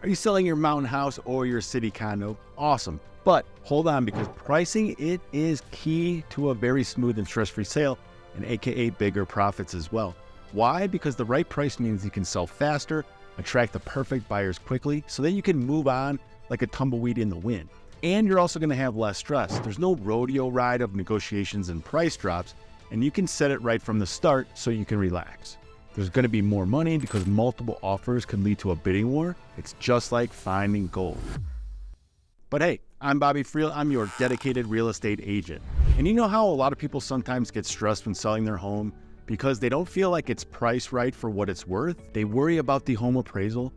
Are you selling your mountain house or your city condo? Awesome. But hold on, because pricing, it is key to a very smooth and stress-free sale, and AKA bigger profits as well. Why? Because the right price means you can sell faster, attract the perfect buyers quickly, so that you can move on like a tumbleweed in the wind. And you're also going to have less stress. There's no rodeo ride of negotiations and price drops, and you can set it right from the start so you can relax. There's going to be more money because multiple offers can lead to a bidding war. It's just like finding gold. But hey, I'm Bobby Friel. I'm your dedicated real estate agent. And you know how a lot of people sometimes get stressed when selling their home because they don't feel like it's priced right for what it's worth? They worry about the home appraisal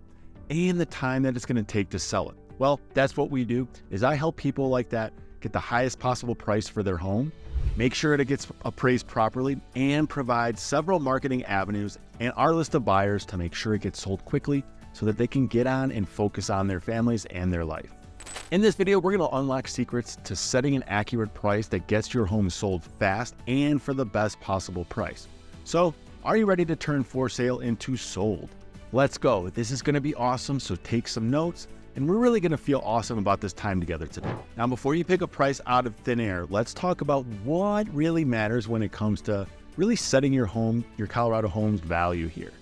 and the time that it's going to take to sell it. Well, that's what we do, is I help people like that get the highest possible price for their home, make sure it gets appraised properly, and provide several marketing avenues and our list of buyers to make sure it gets sold quickly so that they can get on and focus on their families and their life. In this video, we're going to unlock secrets to setting an accurate price that gets your home sold fast and for the best possible price. So, are you ready to turn for sale into sold? Let's go. This is going to be awesome, so take some notes. And we're really going to feel awesome about this time together today. Now, before you pick a price out of thin air, let's talk about what really matters when it comes to really setting your home, your Colorado home's value here.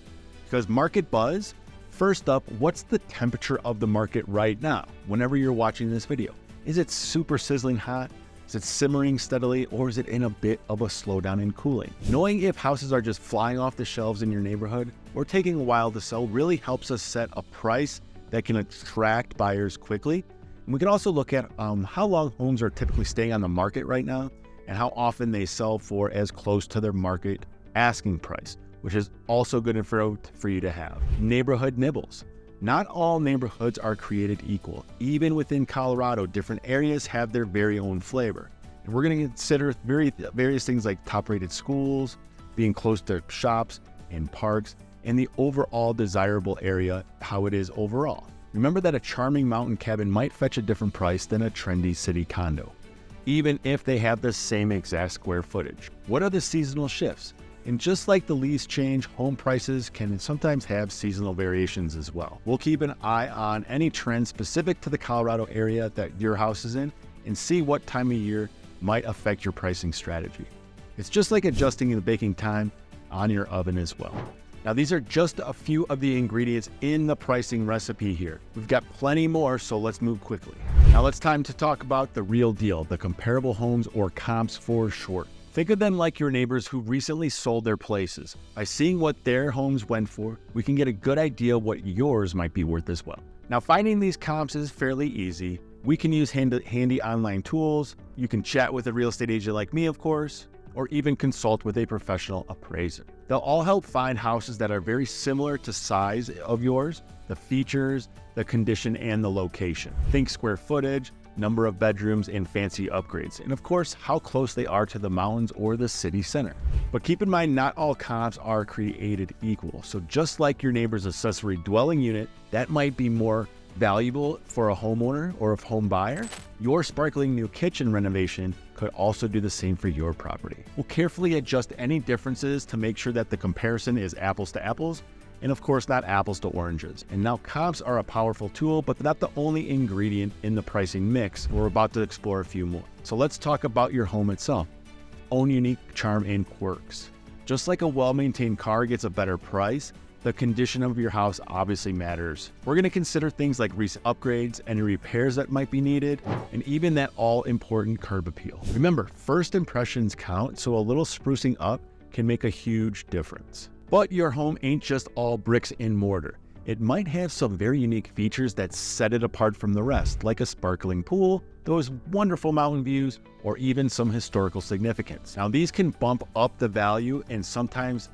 Because market buzz, first up, what's the temperature of the market right now whenever you're watching this video? Is it super sizzling hot? Is it simmering steadily, or is it in a bit of a slowdown in cooling? Knowing if houses are just flying off the shelves in your neighborhood or taking a while to sell really helps us set a price that can attract buyers quickly. And we can also look at how long homes are typically staying on the market right now and how often they sell for as close to their market asking price, which is also good info for you to have. Neighborhood nibbles. Not all neighborhoods are created equal. Even within Colorado, different areas have their very own flavor. And we're going to consider various things like top-rated schools, being close to shops and parks, and the overall desirable area, how it is overall. Remember that a charming mountain cabin might fetch a different price than a trendy city condo, even if they have the same exact square footage. What are the seasonal shifts? And just like the leaves change, home prices can sometimes have seasonal variations as well. We'll keep an eye on any trends specific to the Colorado area that your house is in and see what time of year might affect your pricing strategy. It's just like adjusting the baking time on your oven as well. Now, these are just a few of the ingredients in the pricing recipe here. We've got plenty more, so let's move quickly. Now, it's time to talk about the real deal, the comparable homes, or comps for short. Think of them like your neighbors who recently sold their places. By seeing what their homes went for, we can get a good idea what yours might be worth as well. Now, finding these comps is fairly easy. We can use handy online tools. You can chat with a real estate agent like me, of course, or even consult with a professional appraiser. They'll all help find houses that are very similar to size of yours, the features, the condition, and the location. Think square footage, number of bedrooms, and fancy upgrades. And of course, how close they are to the mountains or the city center. But keep in mind, not all comps are created equal. So just like your neighbor's accessory dwelling unit, that might be more valuable for a homeowner or a home buyer, your sparkling new kitchen renovation could also do the same for your property. We'll carefully adjust any differences to make sure that the comparison is apples to apples, and of course not apples to oranges. And now comps are a powerful tool, but they're not the only ingredient in the pricing mix. We're about to explore a few more. So let's talk about your home itself. Own unique charm and quirks. Just like a well-maintained car gets a better price, the condition of your house obviously matters. We're going to consider things like recent upgrades, any repairs that might be needed, and even that all-important curb appeal. Remember, first impressions count, so a little sprucing up can make a huge difference. But your home ain't just all bricks and mortar. It might have some very unique features that set it apart from the rest, like a sparkling pool, those wonderful mountain views, or even some historical significance. Now, these can bump up the value, and sometimes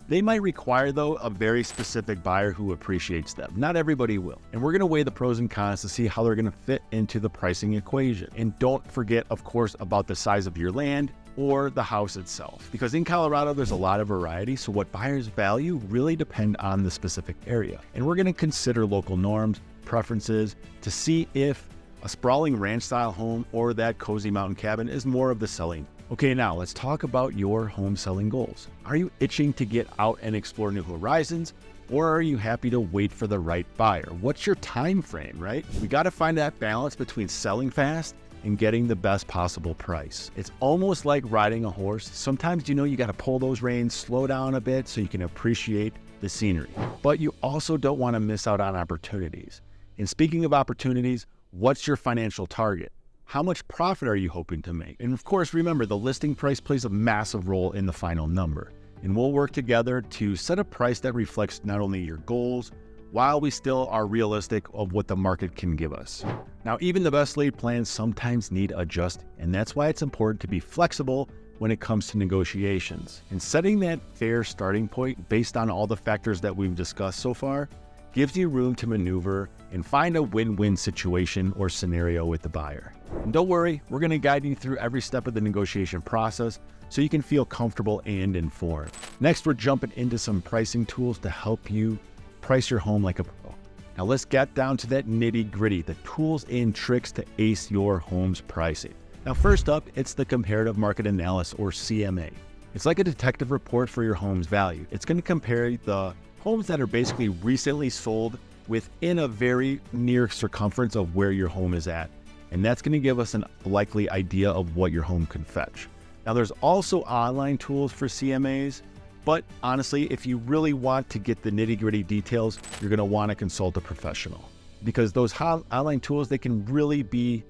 they might require, though, a very specific buyer who appreciates them. Not everybody will. And we're going to weigh the pros and cons to see how they're going to fit into the pricing equation. And don't forget, of course, about the size of your land or the house itself. Because in Colorado, there's a lot of variety, so what buyers value really depend on the specific area. And we're going to consider local norms, preferences, to see if a sprawling ranch-style home or that cozy mountain cabin is more of the selling. Okay, now let's talk about your home selling goals. Are you itching to get out and explore new horizons? Or are you happy to wait for the right buyer? What's your time frame, right? We got to find that balance between selling fast and getting the best possible price. It's almost like riding a horse. Sometimes you got to pull those reins, slow down a bit so you can appreciate the scenery. But you also don't want to miss out on opportunities. And speaking of opportunities, what's your financial target? How much profit are you hoping to make? And of course, remember, the listing price plays a massive role in the final number. And we'll work together to set a price that reflects not only your goals, while we still are realistic of what the market can give us. Now, even the best laid plans sometimes need adjusting, and that's why it's important to be flexible when it comes to negotiations. And setting that fair starting point based on all the factors that we've discussed so far gives you room to maneuver and find a win-win situation or scenario with the buyer. And don't worry, we're going to guide you through every step of the negotiation process so you can feel comfortable and informed. Next, we're jumping into some pricing tools to help you price your home like a pro. Now let's get down to that nitty-gritty, the tools and tricks to ace your home's pricing. Now first up, it's the comparative market analysis, or CMA. It's like a detective report for your home's value. It's going to compare the homes that are basically recently sold within a very near circumference of where your home is at. And that's going to give us a likely idea of what your home can fetch. Now there's also online tools for CMAs, but honestly, if you really want to get the nitty-gritty details, you're going to want to consult a professional, because those online tools, they can really be,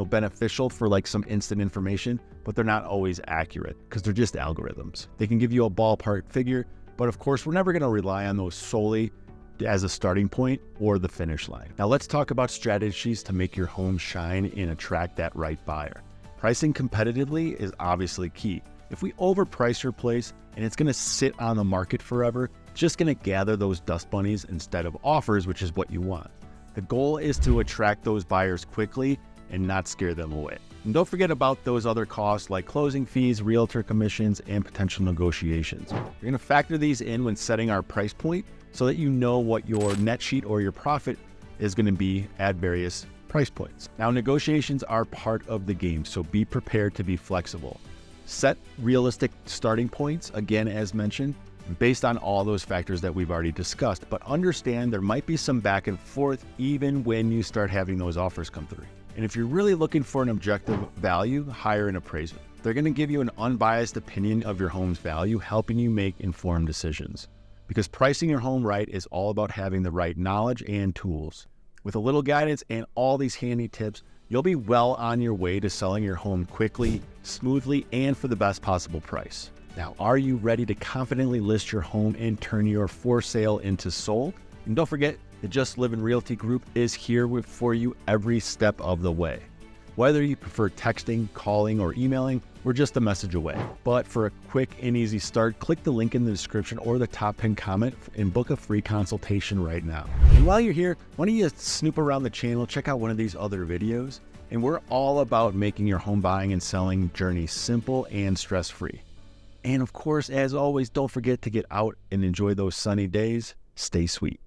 beneficial for like some instant information, but they're not always accurate because they're just algorithms. They can give you a ballpark figure, but of course, we're never going to rely on those solely as a starting point or the finish line. Now let's talk about strategies to make your home shine and attract that right buyer. Pricing competitively is obviously key. If we overprice your place and it's going to sit on the market forever, it's just going to gather those dust bunnies instead of offers, which is what you want. The goal is to attract those buyers quickly and not scare them away. And don't forget about those other costs like closing fees, realtor commissions, and potential negotiations. You're going to factor these in when setting our price point so that you know what your net sheet or your profit is going to be at various price points. Now, negotiations are part of the game, so be prepared to be flexible. Set realistic starting points, again, as mentioned, based on all those factors that we've already discussed, but understand there might be some back and forth even when you start having those offers come through. And if you're really looking for an objective value, hire an appraiser. They're going to give you an unbiased opinion of your home's value, helping you make informed decisions. Because pricing your home right is all about having the right knowledge and tools. With a little guidance and all these handy tips, you'll be well on your way to selling your home quickly, smoothly, and for the best possible price. Now, are you ready to confidently list your home and turn your for sale into sold? And don't forget, the Just Living Realty Group is here for you every step of the way. Whether you prefer texting, calling, or emailing, we're just a message away. But for a quick and easy start, click the link in the description or the top pinned comment and book a free consultation right now. And while you're here, why don't you snoop around the channel, check out one of these other videos. And we're all about making your home buying and selling journey simple and stress-free. And of course, as always, don't forget to get out and enjoy those sunny days. Stay sweet.